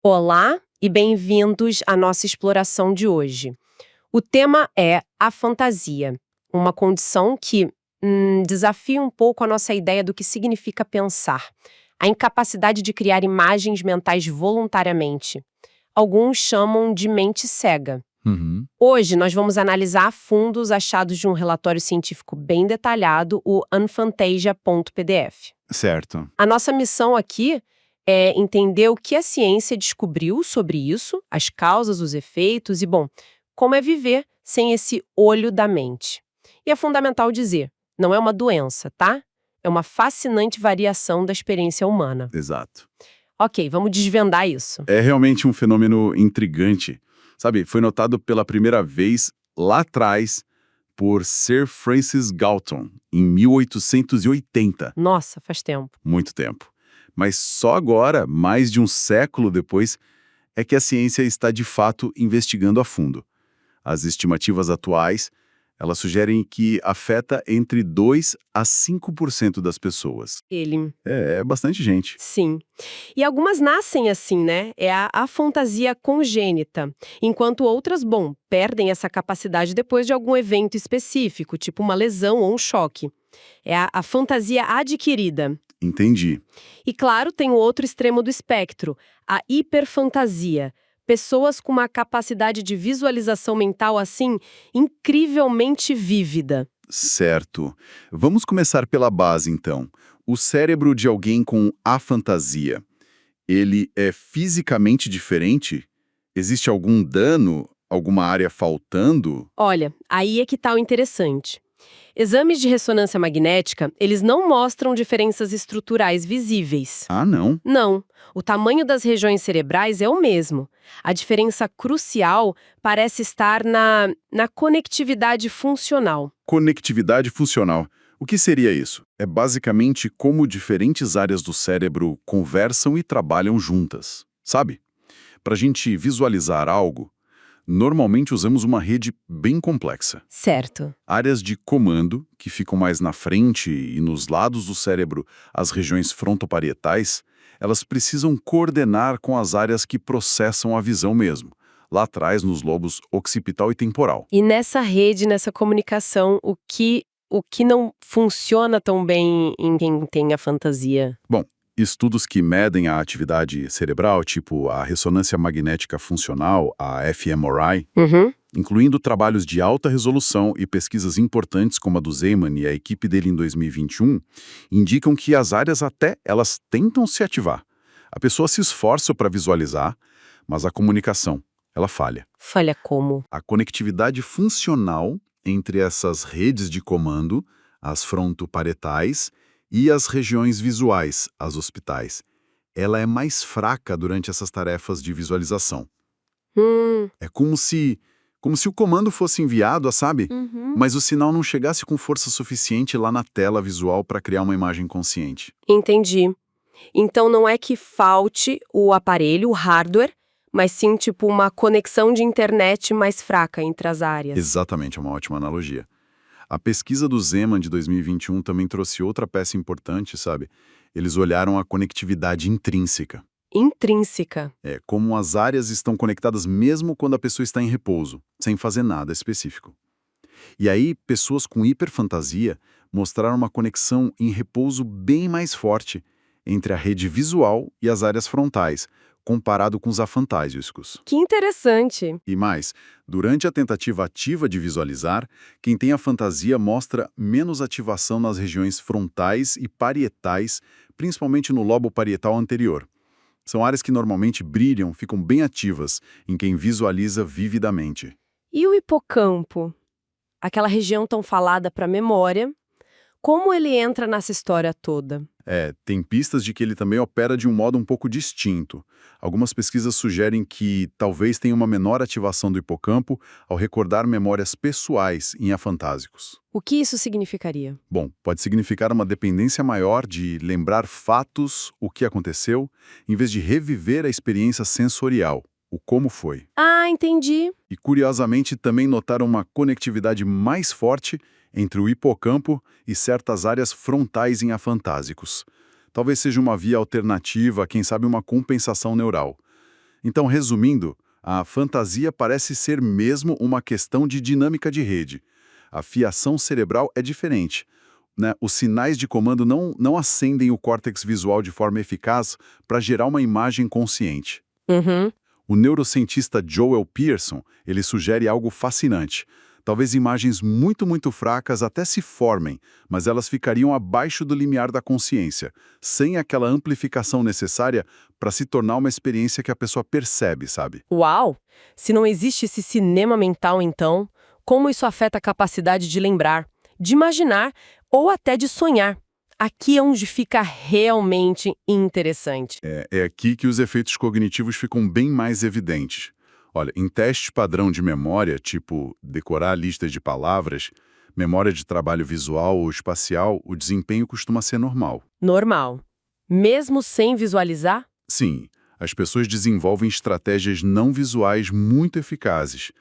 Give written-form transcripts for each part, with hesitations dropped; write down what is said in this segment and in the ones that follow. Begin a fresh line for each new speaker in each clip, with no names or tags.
Olá e bem-vindos à nossa exploração de hoje. O tema é a fantasia, uma condição que desafia um pouco a nossa ideia do que significa pensar, a incapacidade de criar imagens mentais voluntariamente. Alguns chamam de mente cega.
Uhum,
Hoje nós vamos analisar a fundo os achados de um relatório científico bem detalhado, o Unfantasia.pdf.
certo.
A nossa missão aqui é entender o que a ciência descobriu sobre isso, as causas, os efeitos e, bom, como é viver sem esse olho da mente. E é fundamental dizer, não é uma doença, tá? É uma fascinante variação da experiência humana.
Exato.
Ok, vamos desvendar isso.
É realmente um fenômeno intrigante. Sabe, foi notado pela primeira vez lá atrás por Sir Francis Galton, em 1880.
Nossa, faz tempo.
Muito tempo. Mas só agora, mais de um século depois, é que a ciência está de fato investigando a fundo. As estimativas atuais, elas sugerem que afeta entre 2 a 5% das pessoas.
Ele,
É bastante gente.
sim. E algumas nascem assim, né? É a fantasia congênita, enquanto outras, bom, perdem essa capacidade depois de algum evento específico, tipo uma lesão ou um choque. É a fantasia adquirida.
Entendi.
E claro, tem o outro extremo do espectro, a hiperfantasia. Pessoas com uma capacidade de visualização mental assim incrivelmente vívida.
Certo. Vamos começar pela base, então. O cérebro de alguém com afantasia, ele é fisicamente diferente? Existe algum dano, alguma área faltando?
Olha, aí é que tá o interessante. Exames de ressonância magnética, eles não mostram diferenças estruturais visíveis.
Ah, não.
Não, o tamanho das regiões cerebrais é o mesmo. A diferença crucial parece estar na conectividade funcional.
Conectividade funcional. O que seria isso? É basicamente como diferentes áreas do cérebro conversam e trabalham juntas. Sabe? Para a gente visualizar algo, normalmente usamos uma rede bem complexa.
Certo.
Áreas de comando, que ficam mais na frente e nos lados do cérebro, as regiões frontoparietais, elas precisam coordenar com as áreas que processam a visão mesmo, lá atrás nos lobos occipital e temporal.
E nessa rede, nessa comunicação, o que não funciona tão bem em quem tem a fantasia?
Bom, estudos que medem a atividade cerebral, tipo a ressonância magnética funcional, a fMRI,
Uhum.
incluindo trabalhos de alta resolução e pesquisas importantes como a do Zeeman e a equipe dele em 2021, indicam que as áreas até elas tentam se ativar. A pessoa se esforça para visualizar, mas a comunicação, ela falha.
Falha como?
A conectividade funcional entre essas redes de comando, as frontoparietais, e as regiões visuais, as occipitais, ela é mais fraca durante essas tarefas de visualização.
Hum.
É como se o comando fosse enviado, sabe?
Uhum.
Mas o sinal não chegasse com força suficiente lá na tela visual para criar uma imagem consciente.
Entendi. Então não é que falte o aparelho, o hardware, mas sim tipo uma conexão de internet mais fraca entre as áreas.
Exatamente, é uma ótima analogia. A pesquisa do Zeeman de 2021 também trouxe outra peça importante, sabe? Eles olharam a conectividade intrínseca.
Intrínseca.
É como as áreas estão conectadas mesmo quando a pessoa está em repouso, sem fazer nada específico. E aí, pessoas com hiperfantasia mostraram uma conexão em repouso bem mais forte entre a rede visual e as áreas frontais, comparado com os afantásicos.
Que interessante.
E mais, durante a tentativa ativa de visualizar, quem tem a fantasia mostra menos ativação nas regiões frontais e parietais, principalmente no lobo parietal anterior. São áreas que normalmente brilham, ficam bem ativas em quem visualiza vividamente.
E o hipocampo? Aquela região tão falada para a memória. Como ele entra nessa história toda?
Tem pistas de que ele também opera de um modo um pouco distinto. Algumas pesquisas sugerem que talvez tenha uma menor ativação do hipocampo ao recordar memórias pessoais em afantásicos.
O que isso significaria?
Bom, pode significar uma dependência maior de lembrar fatos, o que aconteceu, em vez de reviver a experiência sensorial, o como foi.
Ah, entendi.
E, curiosamente, também notaram uma conectividade mais forte entre o hipocampo e certas áreas frontais em afantásicos. Talvez seja uma via alternativa, quem sabe uma compensação neural. Então, resumindo, a fantasia parece ser mesmo uma questão de dinâmica de rede. A fiação cerebral é diferente, né? Os sinais de comando não acendem o córtex visual de forma eficaz para gerar uma imagem consciente.
Uhum.
O neurocientista Joel Pearson, ele sugere algo fascinante. Talvez imagens muito fracas até se formem, mas elas ficariam abaixo do limiar da consciência, sem aquela amplificação necessária para se tornar uma experiência que a pessoa percebe, sabe?
Uau! Se não existe esse cinema mental, então, como isso afeta a capacidade de lembrar, de imaginar ou até de sonhar? Aqui é onde fica realmente interessante.
É aqui que os efeitos cognitivos ficam bem mais evidentes. Olha, em teste padrão de memória, tipo decorar listas de palavras, memória de trabalho visual ou espacial, o desempenho costuma ser normal.
Normal. Mesmo sem visualizar?
Sim, as pessoas desenvolvem estratégias não visuais muito eficazes,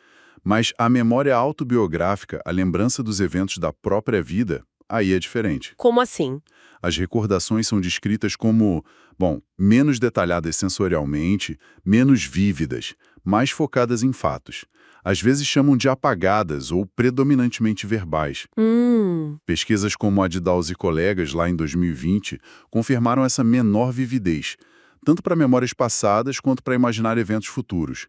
mas a memória autobiográfica, a lembrança dos eventos da própria vida, aí é diferente.
Como assim?
As recordações são descritas como, menos detalhadas sensorialmente, menos vívidas, mais focadas em fatos. Às vezes chamam de apagadas ou predominantemente verbais. Pesquisas como a de Dawes e colegas, lá em 2020, confirmaram essa menor vividez, tanto para memórias passadas quanto para imaginar eventos futuros.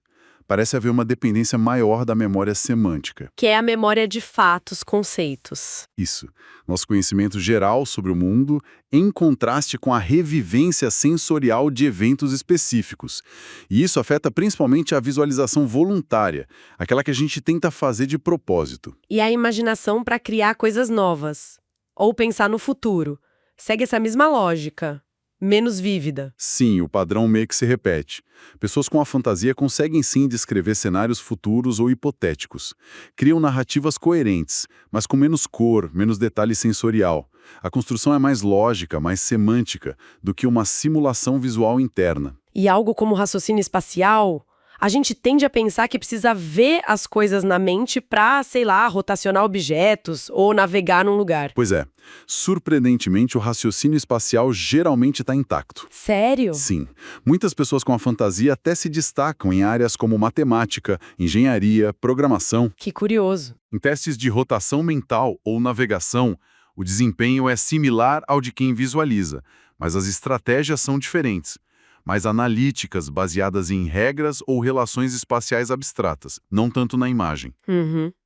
Parece haver uma dependência maior da memória semântica.
Que é a memória de fatos, conceitos.
Isso. Nosso conhecimento geral sobre o mundo em contraste com a revivência sensorial de eventos específicos. E isso afeta principalmente a visualização voluntária, aquela que a gente tenta fazer de propósito.
E a imaginação para criar coisas novas. Ou pensar no futuro. Segue essa mesma lógica. Menos vívida.
Sim, o padrão meio que se repete. Pessoas com a fantasia conseguem sim descrever cenários futuros ou hipotéticos. Criam narrativas coerentes, mas com menos cor, menos detalhe sensorial. A construção é mais lógica, mais semântica, do que uma simulação visual interna.
E algo como raciocínio espacial, a gente tende a pensar que precisa ver as coisas na mente para, sei lá, rotacionar objetos ou navegar num lugar.
Pois é. Surpreendentemente, o raciocínio espacial geralmente está intacto.
Sério?
Sim. Muitas pessoas com a fantasia até se destacam em áreas como matemática, engenharia, programação.
Que curioso.
Em testes de rotação mental ou navegação, o desempenho é similar ao de quem visualiza, mas as estratégias são diferentes. Mais analíticas, baseadas em regras ou relações espaciais abstratas, não tanto na imagem.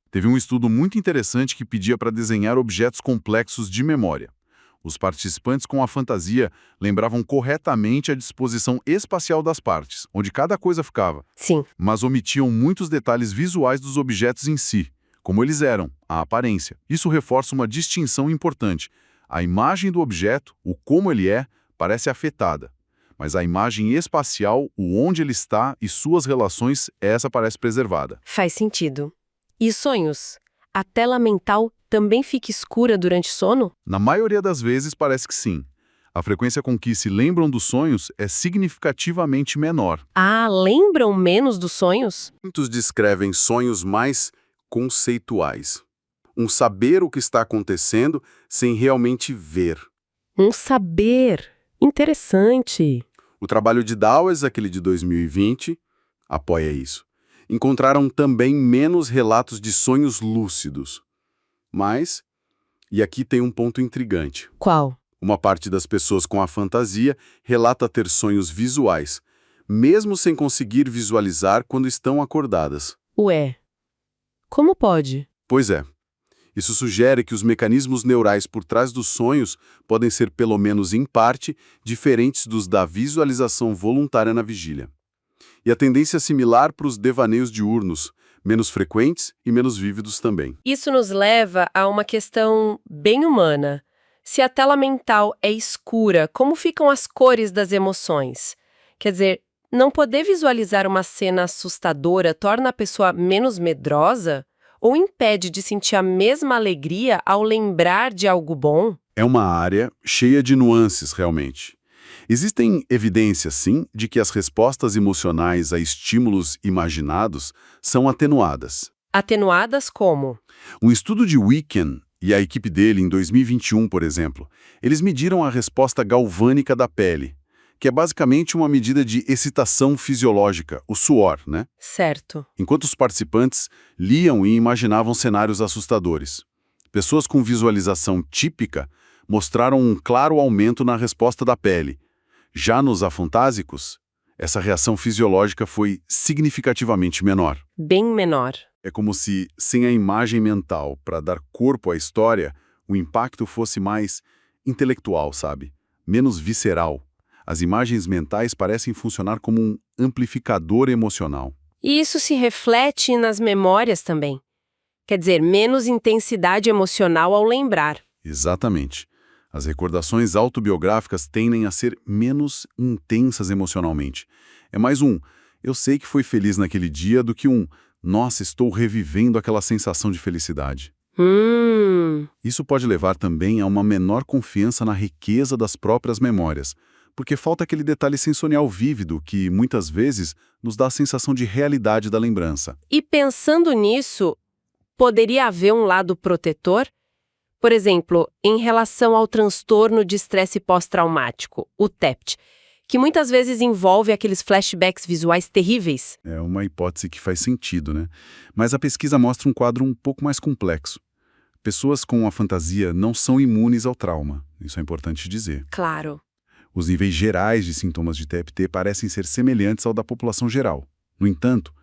Teve um estudo muito interessante que pedia para desenhar objetos complexos de memória. Os participantes com a fantasia lembravam corretamente a disposição espacial das partes, onde cada coisa ficava,
Sim.
mas omitiam muitos detalhes visuais dos objetos em si, como eles eram, a aparência. Isso reforça uma distinção importante. A imagem do objeto, o como ele é, parece afetada. Mas a imagem espacial, o onde ele está e suas relações, essa parece preservada.
Faz sentido. E sonhos? A tela mental também fica escura durante sono?
Na maioria das vezes parece que sim. A frequência com que se lembram dos sonhos é significativamente menor.
Ah, lembram menos dos sonhos?
Muitos descrevem sonhos mais conceituais. Um saber o que está acontecendo sem realmente ver.
Um saber. Interessante.
O trabalho de Dawes, aquele de 2020, apoia isso. Encontraram também menos relatos de sonhos lúcidos. Mas, e aqui tem um ponto intrigante.
Qual?
Uma parte das pessoas com a fantasia relata ter sonhos visuais, mesmo sem conseguir visualizar quando estão acordadas.
Ué. Como pode?
Pois é. Isso sugere que os mecanismos neurais por trás dos sonhos podem ser, pelo menos em parte, diferentes dos da visualização voluntária na vigília. E a tendência é similar para os devaneios diurnos, menos frequentes e menos vívidos também.
Isso nos leva a uma questão bem humana. Se a tela mental é escura, como ficam as cores das emoções? Quer dizer, não poder visualizar uma cena assustadora torna a pessoa menos medrosa? Ou impede de sentir a mesma alegria ao lembrar de algo bom?
É uma área cheia de nuances, realmente. Existem evidências, sim, de que as respostas emocionais a estímulos imaginados são atenuadas.
Atenuadas como?
Um estudo de Weekend e a equipe dele em 2021, por exemplo, eles mediram a resposta galvânica da pele, que é basicamente uma medida de excitação fisiológica, o suor, né?
Certo.
Enquanto os participantes liam e imaginavam cenários assustadores. Pessoas com visualização típica mostraram um claro aumento na resposta da pele. Já nos afantásicos, essa reação fisiológica foi significativamente menor.
Bem menor.
É como se, sem a imagem mental para dar corpo à história, o impacto fosse mais intelectual, sabe? Menos visceral. As imagens mentais parecem funcionar como um amplificador emocional.
E isso se reflete nas memórias também. Quer dizer, menos intensidade emocional ao lembrar.
Exatamente. As recordações autobiográficas tendem a ser menos intensas emocionalmente. É mais um, eu sei que fui feliz naquele dia, do que um, nossa, estou revivendo aquela sensação de felicidade. Isso pode levar também a uma menor confiança na riqueza das próprias memórias, porque falta aquele detalhe sensorial vívido que, muitas vezes, nos dá a sensação de realidade da lembrança.
E pensando nisso, poderia haver um lado protetor? Por exemplo, em relação ao transtorno de estresse pós-traumático, o TEPT, que muitas vezes envolve aqueles flashbacks visuais terríveis.
É uma hipótese que faz sentido, né? Mas a pesquisa mostra um quadro um pouco mais complexo. Pessoas com a fantasia não são imunes ao trauma, isso é importante dizer.
Claro.
Os níveis gerais de sintomas de TEPT parecem ser semelhantes ao da população geral. No entanto,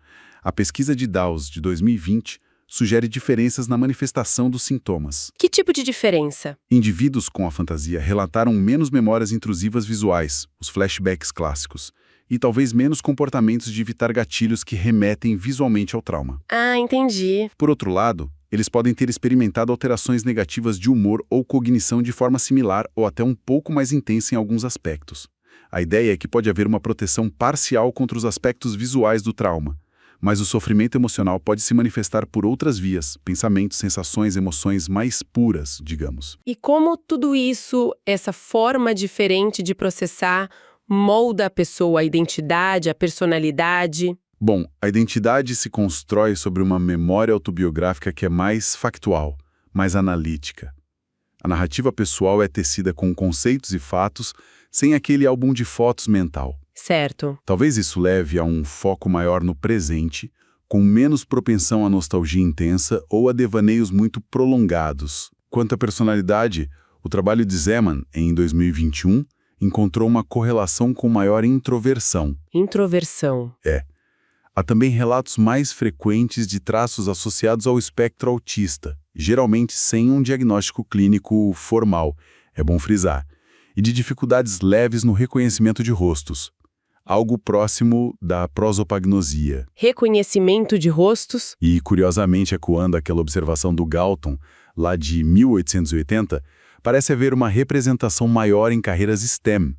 a pesquisa de Dawes de 2020 sugere diferenças na manifestação dos sintomas.
Que tipo de diferença?
Indivíduos com a fantasia relataram menos memórias intrusivas visuais, os flashbacks clássicos, e talvez menos comportamentos de evitar gatilhos que remetem visualmente ao trauma.
Ah, entendi.
Por outro lado, eles podem ter experimentado alterações negativas de humor ou cognição de forma similar ou até um pouco mais intensa em alguns aspectos. A ideia é que pode haver uma proteção parcial contra os aspectos visuais do trauma, mas o sofrimento emocional pode se manifestar por outras vias, pensamentos, sensações, emoções mais puras, digamos.
E como tudo isso, essa forma diferente de processar, molda a pessoa, a identidade, a personalidade?
Bom, a identidade se constrói sobre uma memória autobiográfica que é mais factual, mais analítica. A narrativa pessoal é tecida com conceitos e fatos, sem aquele álbum de fotos mental.
Certo.
Talvez isso leve a um foco maior no presente, com menos propensão à nostalgia intensa ou a devaneios muito prolongados. Quanto à personalidade, o trabalho de Zeman, em 2021, encontrou uma correlação com maior introversão.
Introversão.
Há também relatos mais frequentes de traços associados ao espectro autista, geralmente sem um diagnóstico clínico formal, é bom frisar, e de dificuldades leves no reconhecimento de rostos, algo próximo da prosopagnosia.
Reconhecimento de rostos?
E, curiosamente, ecoando aquela observação do Galton, lá de 1880, parece haver uma representação maior em carreiras STEM,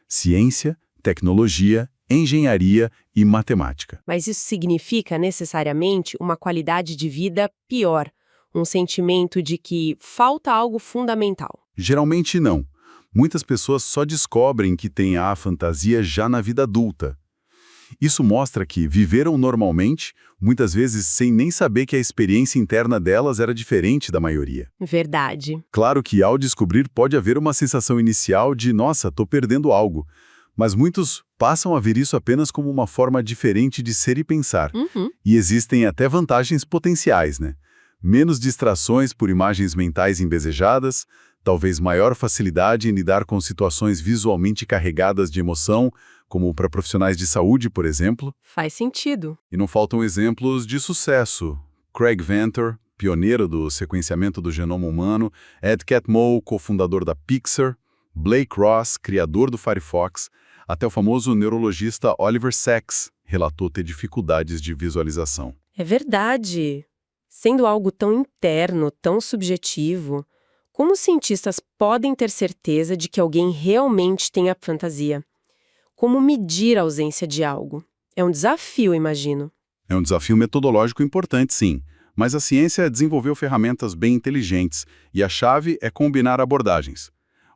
ciência, tecnologia, engenharia e matemática.
Mas isso significa necessariamente uma qualidade de vida pior, um sentimento de que falta algo fundamental.
Geralmente não. Muitas pessoas só descobrem que têm a fantasia já na vida adulta. Isso mostra que viveram normalmente, muitas vezes sem nem saber que a experiência interna delas era diferente da maioria.
Verdade.
Claro que ao descobrir pode haver uma sensação inicial de nossa, tô perdendo algo. Mas muitos passam a ver isso apenas como uma forma diferente de ser e pensar. E existem até vantagens potenciais, né? Menos distrações por imagens mentais indesejadas, talvez maior facilidade em lidar com situações visualmente carregadas de emoção, como para profissionais de saúde, por exemplo.
Faz sentido.
E não faltam exemplos de sucesso. Craig Venter, pioneiro do sequenciamento do genoma humano, Ed Catmull, cofundador da Pixar, Blake Ross, criador do Firefox, até o famoso neurologista Oliver Sacks relatou ter dificuldades de visualização.
É verdade. Sendo algo tão interno, tão subjetivo, como os cientistas podem ter certeza de que alguém realmente tem a fantasia? Como medir a ausência de algo? É um desafio, imagino.
É um desafio metodológico importante, sim, mas a ciência desenvolveu ferramentas bem inteligentes e a chave é combinar abordagens.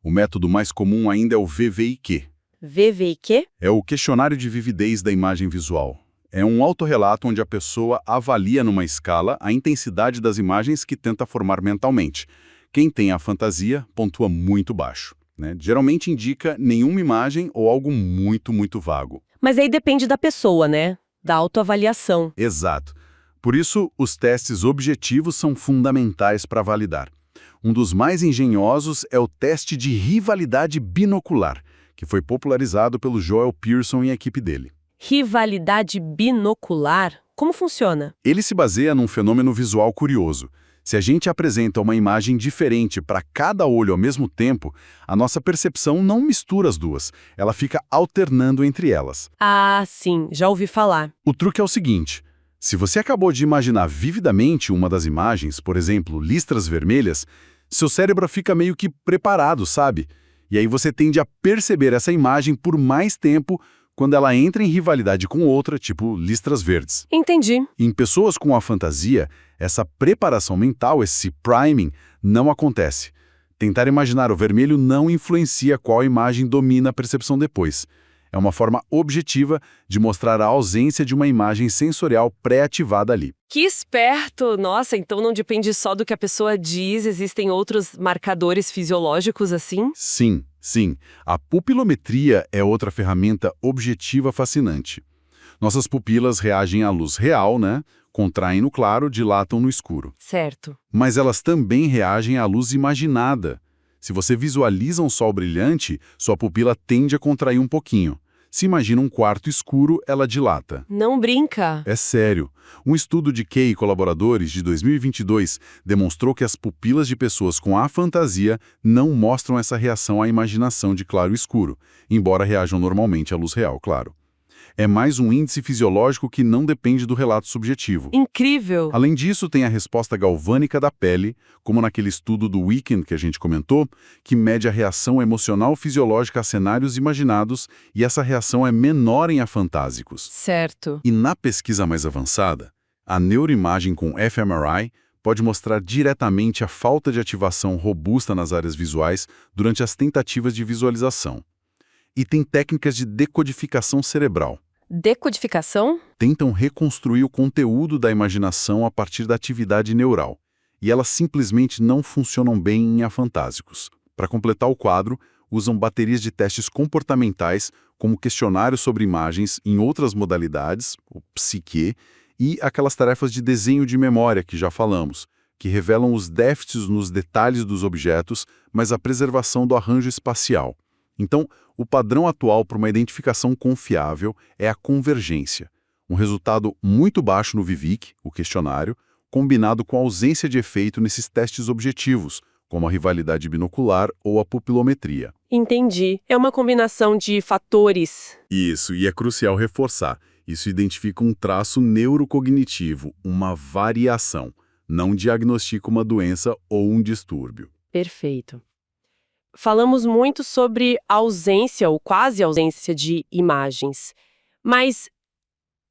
O método mais comum ainda é o VVIQ.
VVIQ?
É o questionário de vividez da imagem visual. É um autorrelato onde a pessoa avalia numa escala a intensidade das imagens que tenta formar mentalmente. Quem tem a fantasia pontua muito baixo. né? Geralmente indica nenhuma imagem ou algo muito, muito vago.
Mas aí depende da pessoa, né? Da autoavaliação.
Exato. Por isso, os testes objetivos são fundamentais para validar. Um dos mais engenhosos é o teste de rivalidade binocular, que foi popularizado pelo Joel Pearson e a equipe dele.
Rivalidade binocular? Como funciona?
Ele se baseia num fenômeno visual curioso. Se a gente apresenta uma imagem diferente para cada olho ao mesmo tempo, a nossa percepção não mistura as duas, ela fica alternando entre elas.
Ah, sim, já ouvi falar.
O truque é o seguinte: se você acabou de imaginar vividamente uma das imagens, por exemplo, listras vermelhas, seu cérebro fica meio que preparado, sabe? E aí você tende a perceber essa imagem por mais tempo quando ela entra em rivalidade com outra, tipo listras verdes.
Entendi.
Em pessoas com a fantasia, essa preparação mental, esse priming, não acontece. Tentar imaginar o vermelho não influencia qual imagem domina a percepção depois. É uma forma objetiva de mostrar a ausência de uma imagem sensorial pré-ativada ali.
Que esperto! Nossa, então não depende só do que a pessoa diz, existem outros marcadores fisiológicos assim?
Sim, sim. A pupilometria é outra ferramenta objetiva fascinante. Nossas pupilas reagem à luz real, né? Contraem no claro, dilatam no escuro.
Certo.
Mas elas também reagem à luz imaginada. Se você visualiza um sol brilhante, sua pupila tende a contrair um pouquinho. Se imagina um quarto escuro, ela dilata.
Não brinca.
É sério. Um estudo de Kay e colaboradores de 2022 demonstrou que as pupilas de pessoas com afantasia não mostram essa reação à imaginação de claro e escuro, embora reajam normalmente à luz real, claro. É mais um índice fisiológico que não depende do relato subjetivo.
Incrível.
Além disso, tem a resposta galvânica da pele, como naquele estudo do Weekend que a gente comentou, que mede a reação emocional fisiológica a cenários imaginados, e essa reação é menor em afantásicos.
Certo.
E na pesquisa mais avançada, a neuroimagem com fMRI pode mostrar diretamente a falta de ativação robusta nas áreas visuais durante as tentativas de visualização. E tem técnicas de decodificação cerebral.
Decodificação?
Tentam reconstruir o conteúdo da imaginação a partir da atividade neural. E elas simplesmente não funcionam bem em afantásicos. Para completar o quadro, usam baterias de testes comportamentais, como questionários sobre imagens em outras modalidades, o psique, e aquelas tarefas de desenho de memória que já falamos, que revelam os déficits nos detalhes dos objetos, mas a preservação do arranjo espacial. Então, o padrão atual para uma identificação confiável é a convergência, um resultado muito baixo no Vivik, o questionário, combinado com a ausência de efeito nesses testes objetivos, como a rivalidade binocular ou a pupilometria.
Entendi. É uma combinação de fatores.
Isso, e é crucial reforçar. Isso identifica um traço neurocognitivo, uma variação, não diagnostica uma doença ou um distúrbio.
Perfeito. Falamos muito sobre ausência ou quase ausência de imagens. Mas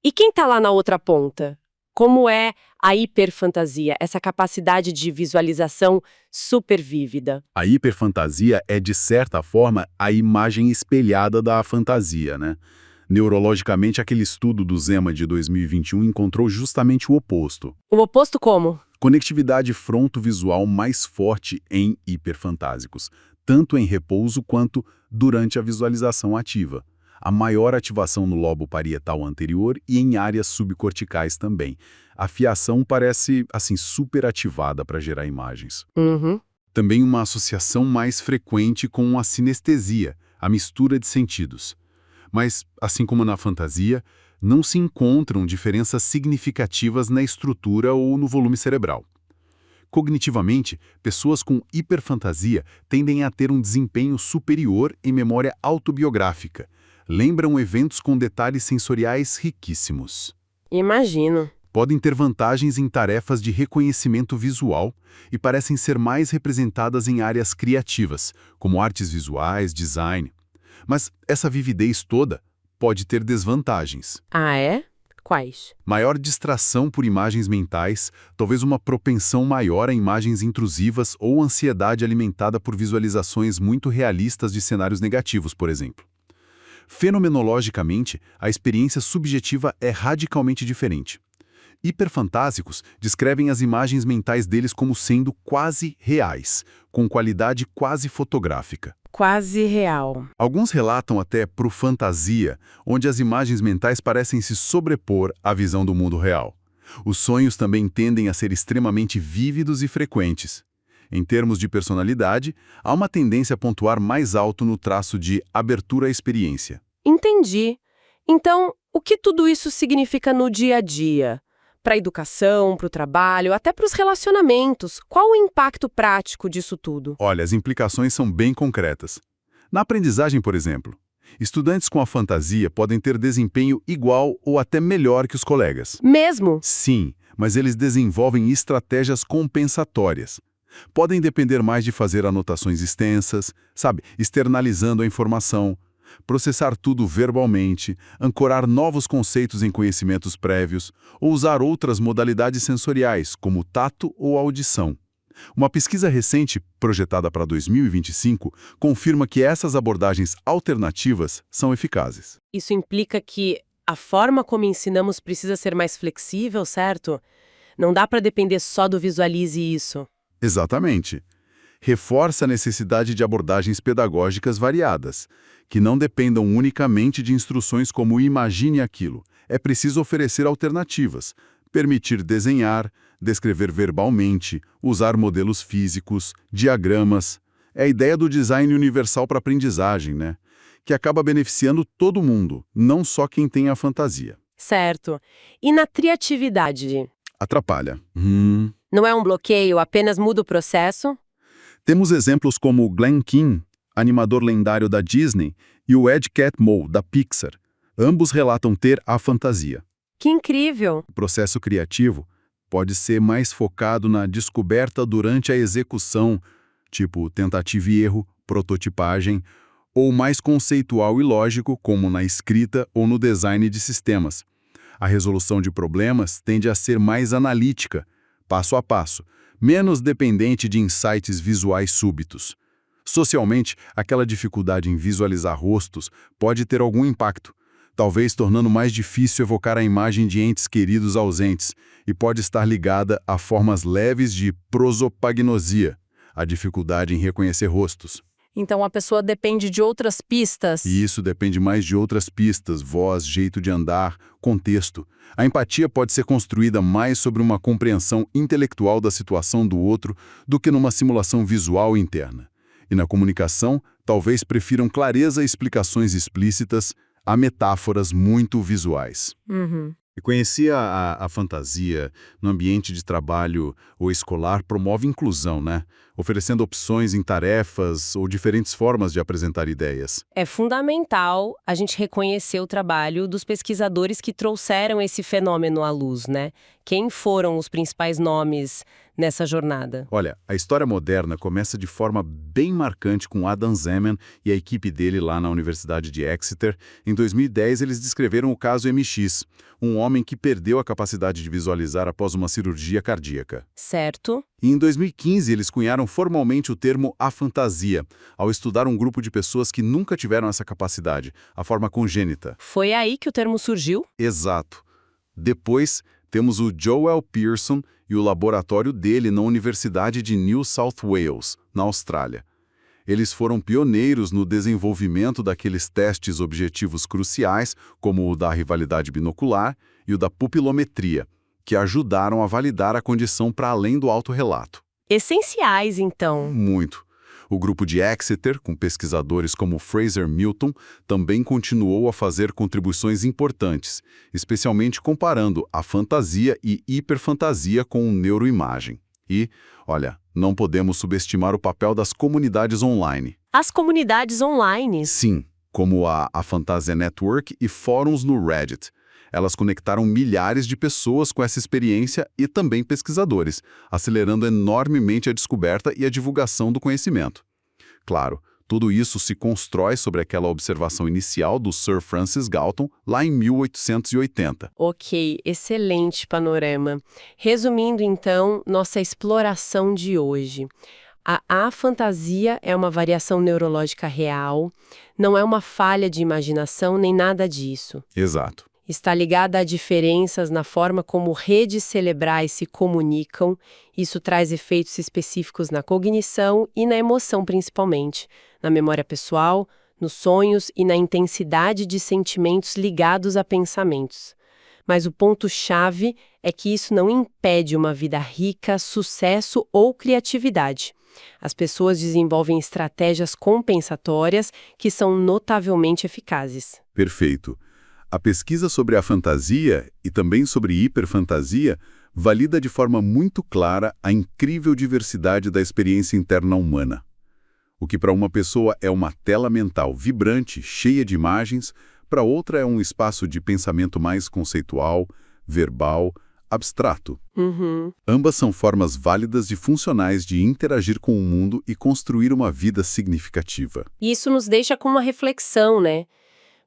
e quem está lá na outra ponta? Como é a hiperfantasia, essa capacidade de visualização super vívida?
A hiperfantasia é, de certa forma, a imagem espelhada da fantasia, né? Neurologicamente, aquele estudo do Zema de 2021 encontrou justamente o oposto.
O oposto como?
Conectividade frontovisual mais forte em hiperfantásicos, tanto em repouso quanto durante a visualização ativa. A maior ativação no lobo parietal anterior e em áreas subcorticais também. A fiação parece, assim, superativada para gerar imagens.
Uhum.
Também uma associação mais frequente com a sinestesia, a mistura de sentidos. Mas, assim como na fantasia, não se encontram diferenças significativas na estrutura ou no volume cerebral. Cognitivamente, pessoas com hiperfantasia tendem a ter um desempenho superior em memória autobiográfica. Lembram eventos com detalhes sensoriais riquíssimos.
Imagino.
Podem ter vantagens em tarefas de reconhecimento visual e parecem ser mais representadas em áreas criativas, como artes visuais, design. Mas essa vividez toda pode ter desvantagens.
Ah, é? Quais?
Maior distração por imagens mentais, talvez uma propensão maior a imagens intrusivas ou ansiedade alimentada por visualizações muito realistas de cenários negativos, por exemplo. Fenomenologicamente, a experiência subjetiva é radicalmente diferente. Hiperfantásicos descrevem as imagens mentais deles como sendo quase reais, com qualidade quase fotográfica.
Quase real.
Alguns relatam até profantasia, onde as imagens mentais parecem se sobrepor à visão do mundo real. Os sonhos também tendem a ser extremamente vívidos e frequentes. Em termos de personalidade, há uma tendência a pontuar mais alto no traço de abertura à experiência.
Entendi. Então, o que tudo isso significa no dia a dia? Para a educação, para o trabalho, até para os relacionamentos. Qual o impacto prático disso tudo?
Olha, as implicações são bem concretas. Na aprendizagem, por exemplo, estudantes com a fantasia podem ter desempenho igual ou até melhor que os colegas.
Mesmo?
Sim, mas eles desenvolvem estratégias compensatórias. Podem depender mais de fazer anotações extensas, externalizando a informação, processar tudo verbalmente, ancorar novos conceitos em conhecimentos prévios ou usar outras modalidades sensoriais, como tato ou audição. Uma pesquisa recente, projetada para 2025, confirma que essas abordagens alternativas são eficazes.
Isso implica que a forma como ensinamos precisa ser mais flexível, certo? Não dá para depender só do visualize isso.
Exatamente. Reforça a necessidade de abordagens pedagógicas variadas, que não dependam unicamente de instruções como imagine aquilo. É preciso oferecer alternativas, permitir desenhar, descrever verbalmente, usar modelos físicos, diagramas. É a ideia do design universal para aprendizagem, né? Que acaba beneficiando todo mundo, não só quem tem a fantasia.
Certo. E na criatividade?
Atrapalha.
Não é um bloqueio, apenas muda o processo?
Temos exemplos como o Glenn Keane, animador lendário da Disney, e o Ed Catmull, da Pixar. Ambos relatam ter a fantasia.
Que incrível!
O processo criativo pode ser mais focado na descoberta durante a execução, tipo tentativa e erro, prototipagem, ou mais conceitual e lógico, como na escrita ou no design de sistemas. A resolução de problemas tende a ser mais analítica, passo a passo, menos dependente de insights visuais súbitos. Socialmente, aquela dificuldade em visualizar rostos pode ter algum impacto, talvez tornando mais difícil evocar a imagem de entes queridos ausentes, e pode estar ligada a formas leves de prosopagnosia, a dificuldade em reconhecer rostos.
Então a pessoa depende de outras pistas.
E isso depende mais de outras pistas, voz, jeito de andar, contexto. A empatia pode ser construída mais sobre uma compreensão intelectual da situação do outro do que numa simulação visual interna. E na comunicação, talvez prefiram clareza e explicações explícitas a metáforas muito visuais. E conhecer a fantasia no ambiente de trabalho ou escolar promove inclusão, né? Oferecendo opções em tarefas ou diferentes formas de apresentar ideias.
É fundamental a gente reconhecer o trabalho dos pesquisadores que trouxeram esse fenômeno à luz, né? Quem foram os principais nomes nessa jornada?
Olha, a história moderna começa de forma bem marcante com Adam Zeman e a equipe dele lá na Universidade de Exeter. Em 2010, eles descreveram o caso MX, um homem que perdeu a capacidade de visualizar após uma cirurgia cardíaca.
Certo.
E em 2015, eles cunharam formalmente o termo afantasia, ao estudar um grupo de pessoas que nunca tiveram essa capacidade, a forma congênita.
Foi aí que o termo surgiu?
Exato. Depois, temos o Joel Pearson e o laboratório dele na Universidade de New South Wales, na Austrália. Eles foram pioneiros no desenvolvimento daqueles testes objetivos cruciais, como o da rivalidade binocular e o da pupilometria, que ajudaram a validar a condição para além do autorrelato.
Essenciais, então.
Muito. O grupo de Exeter, com pesquisadores como Fraser Milton, também continuou a fazer contribuições importantes, especialmente comparando a fantasia e hiperfantasia com neuroimagem. E, olha, não podemos subestimar o papel das comunidades online.
As comunidades online.
Sim, como a Fantasia Network e fóruns no Reddit. Elas conectaram milhares de pessoas com essa experiência e também pesquisadores, acelerando enormemente a descoberta e a divulgação do conhecimento. Claro, tudo isso se constrói sobre aquela observação inicial do Sir Francis Galton, lá em 1880.
Ok, excelente panorama. Resumindo, então, nossa exploração de hoje. A afantasia é uma variação neurológica real, não é uma falha de imaginação nem nada disso.
Exato.
Está ligada a diferenças na forma como redes cerebrais se comunicam. Isso traz efeitos específicos na cognição e na emoção, principalmente. na memória pessoal, nos sonhos e na intensidade de sentimentos ligados a pensamentos. Mas o ponto-chave é que isso não impede uma vida rica, sucesso ou criatividade. As pessoas desenvolvem estratégias compensatórias que são notavelmente eficazes.
Perfeito. A pesquisa sobre a fantasia e também sobre hiperfantasia valida de forma muito clara a incrível diversidade da experiência interna humana. O que para uma pessoa é uma tela mental vibrante, cheia de imagens, para outra é um espaço de pensamento mais conceitual, verbal, abstrato. Ambas são formas válidas e funcionais de interagir com o mundo e construir uma vida significativa.
E isso nos deixa com uma reflexão, né?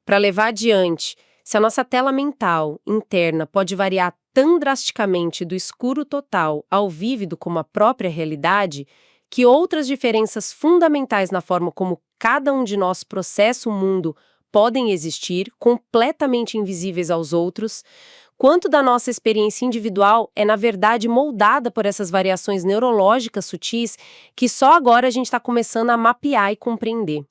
Para levar adiante, se a nossa tela mental interna pode variar tão drasticamente do escuro total ao vívido como a própria realidade, que outras diferenças fundamentais na forma como cada um de nós processa o mundo podem existir, completamente invisíveis aos outros, quanto da nossa experiência individual é, na verdade, moldada por essas variações neurológicas sutis que só agora a gente está começando a mapear e compreender.